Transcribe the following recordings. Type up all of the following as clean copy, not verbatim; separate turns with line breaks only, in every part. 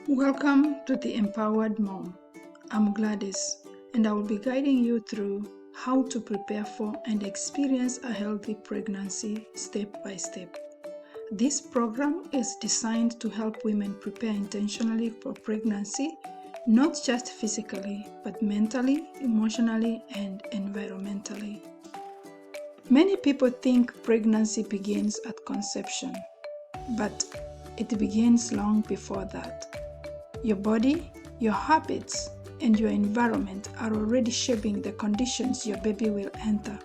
Welcome to the Empowered Mom. I'm Gladys, and I will be guiding you through how to prepare for and experience a healthy pregnancy step by step. This program is designed to help women prepare intentionally for pregnancy, not just physically, but mentally, emotionally, and environmentally. Many people think pregnancy begins at conception, but it begins long before that. Your body, your habits, and your environment are already shaping the conditions your baby will enter.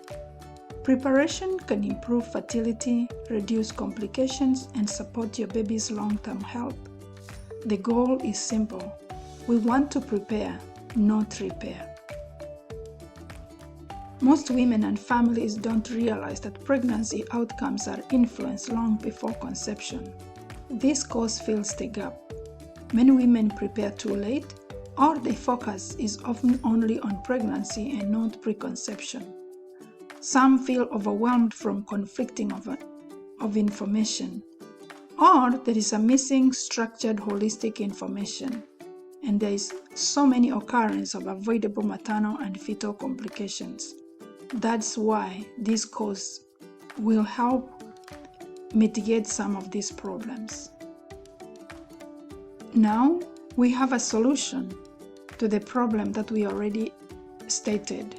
Preparation can improve fertility, reduce complications, and support your baby's long-term health. The goal is simple. We want to prepare, not repair. Most women and families don't realize that pregnancy outcomes are influenced long before conception. This cause fills the gap. Many women prepare too late, or their focus is often only on pregnancy and not preconception. Some feel overwhelmed from conflicting of information, or there is a missing structured holistic information, and there is so many occurrence of avoidable maternal and fetal complications. That's why this course will help mitigate some of these problems. Now we have a solution to the problem that we already stated.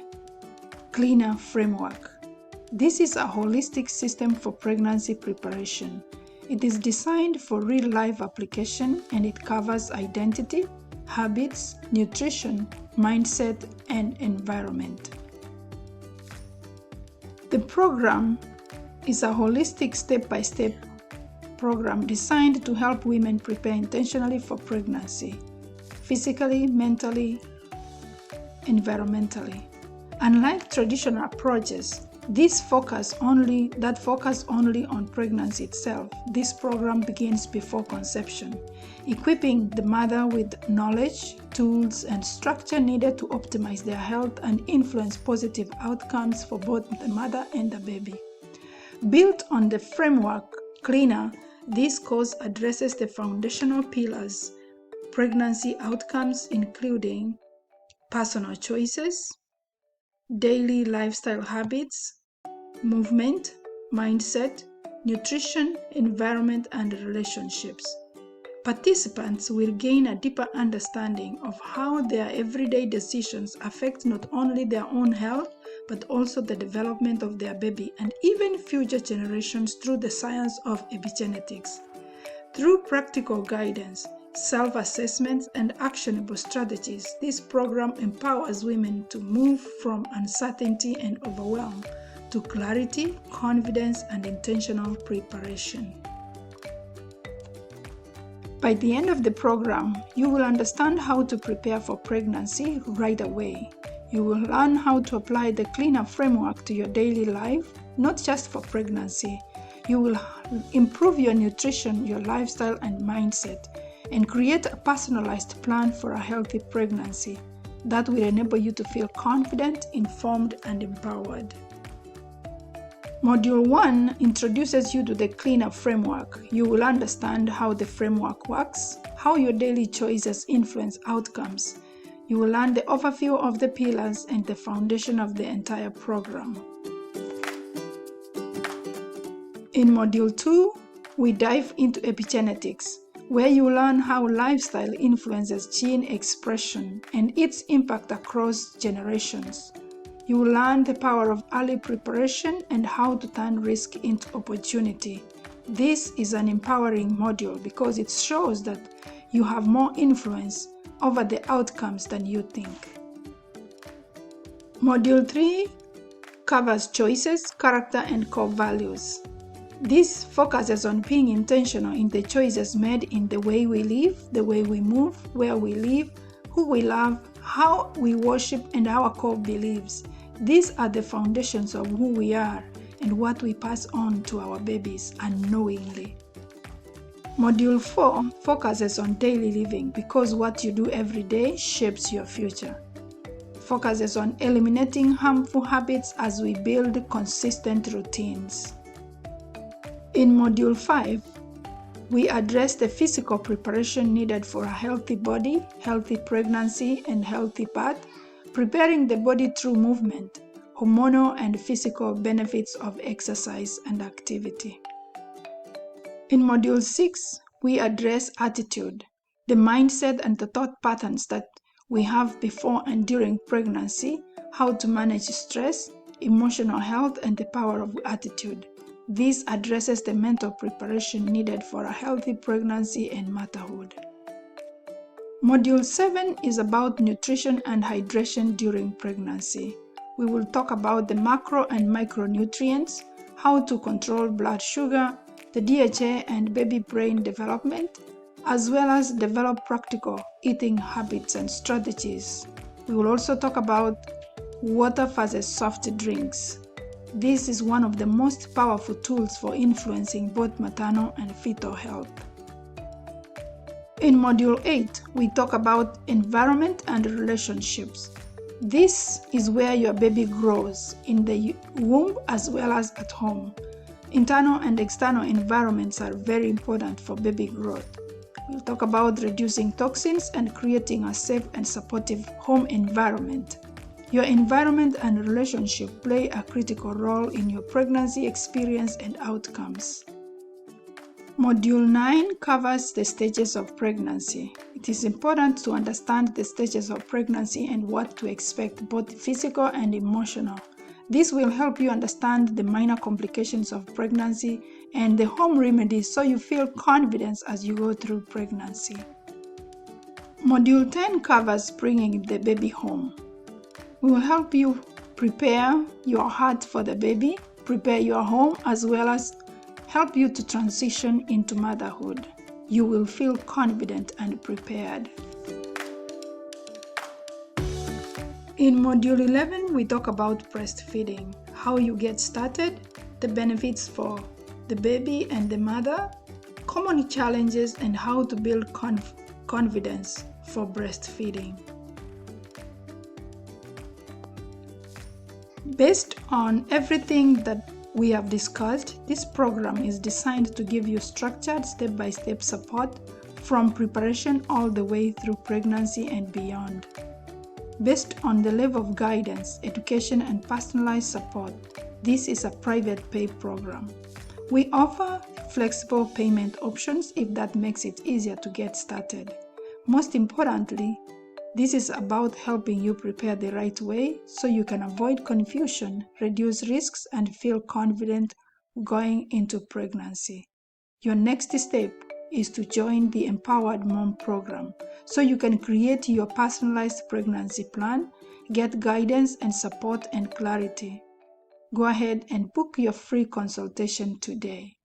C.L.E.A.N.E.R framework. This is a holistic system for pregnancy preparation. It is designed for real-life application, and it covers identity, habits, nutrition, mindset, and environment. The program is a holistic step-by-step program designed to help women prepare intentionally for pregnancy, physically, mentally, environmentally. Unlike traditional approaches that focus only on pregnancy itself, this program begins before conception, equipping the mother with knowledge, tools, and structure needed to optimize their health and influence positive outcomes for both the mother and the baby. Built on the framework C.L.E.A.N.E.R, this course addresses the foundational pillars pregnancy outcomes, including personal choices, daily lifestyle habits, movement, mindset, nutrition, environment, and relationships. Participants will gain a deeper understanding of how their everyday decisions affect not only their own health, but also the development of their baby and even future generations through the science of epigenetics. Through practical guidance, self-assessments, and actionable strategies, this program empowers women to move from uncertainty and overwhelm to clarity, confidence, and intentional preparation. By the end of the program, you will understand how to prepare for pregnancy right away. You will learn how to apply the C.L.E.A.N.E.R framework to your daily life, not just for pregnancy. You will improve your nutrition, your lifestyle, and mindset, and create a personalized plan for a healthy pregnancy that will enable you to feel confident, informed, and empowered. Module 1 introduces you to the C.L.E.A.N.E.R framework. You will understand how the framework works, how your daily choices influence outcomes. You will learn the overview of the pillars and the foundation of the entire program. In Module 2, we dive into epigenetics, where you learn how lifestyle influences gene expression and its impact across generations. You will learn the power of early preparation and how to turn risk into opportunity. This is an empowering module because it shows that you have more influence over the outcomes than you think. Module 3 covers choices, character, and core values. This focuses on being intentional in the choices made in the way we live, the way we move, where we live, who we love, how we worship, and our core beliefs. These are the foundations of who we are and what we pass on to our babies unknowingly. Module 4 focuses on daily living because what you do every day shapes your future. Focuses on eliminating harmful habits as we build consistent routines. In Module 5, We address the physical preparation needed for a healthy body, healthy pregnancy, and healthy birth, preparing the body through movement, hormonal and physical benefits of exercise and activity. In Module 6, we address attitude, the mindset and the thought patterns that we have before and during pregnancy, how to manage stress, emotional health, and the power of attitude. This addresses the mental preparation needed for a healthy pregnancy and motherhood. Module 7 is about nutrition and hydration during pregnancy. We will talk about the macro and micronutrients, how to control blood sugar, the DHA and baby brain development, as well as develop practical eating habits and strategies. We will also talk about water versus soft drinks. This is one of the most powerful tools for influencing both maternal and fetal health. In Module 8, we talk about environment and relationships. This is where your baby grows, in the womb as well as at home. Internal and external environments are very important for baby growth. We'll talk about reducing toxins and creating a safe and supportive home environment. Your environment and relationship play a critical role in your pregnancy experience and outcomes. Module 9 covers the stages of pregnancy. It is important to understand the stages of pregnancy and what to expect, both physical and emotional. This will help you understand the minor complications of pregnancy and the home remedies so you feel confident as you go through pregnancy. Module 10 covers bringing the baby home. We will help you prepare your heart for the baby, prepare your home, as well as help you to transition into motherhood. You will feel confident and prepared. In Module 11, we talk about breastfeeding, how you get started, the benefits for the baby and the mother, common challenges, and how to build confidence for breastfeeding. Based on everything that we have discussed, this program is designed to give you structured step-by-step support from preparation all the way through pregnancy and beyond. Based on the level of guidance, education, and personalized support, this is a private pay program. We offer flexible payment options if that makes it easier to get started. Most importantly, this is about helping you prepare the right way so you can avoid confusion, reduce risks, and feel confident going into pregnancy. Your next step is to join the Empowered Mom program so you can create your personalized pregnancy plan, get guidance and support and clarity. Go ahead and book your free consultation today.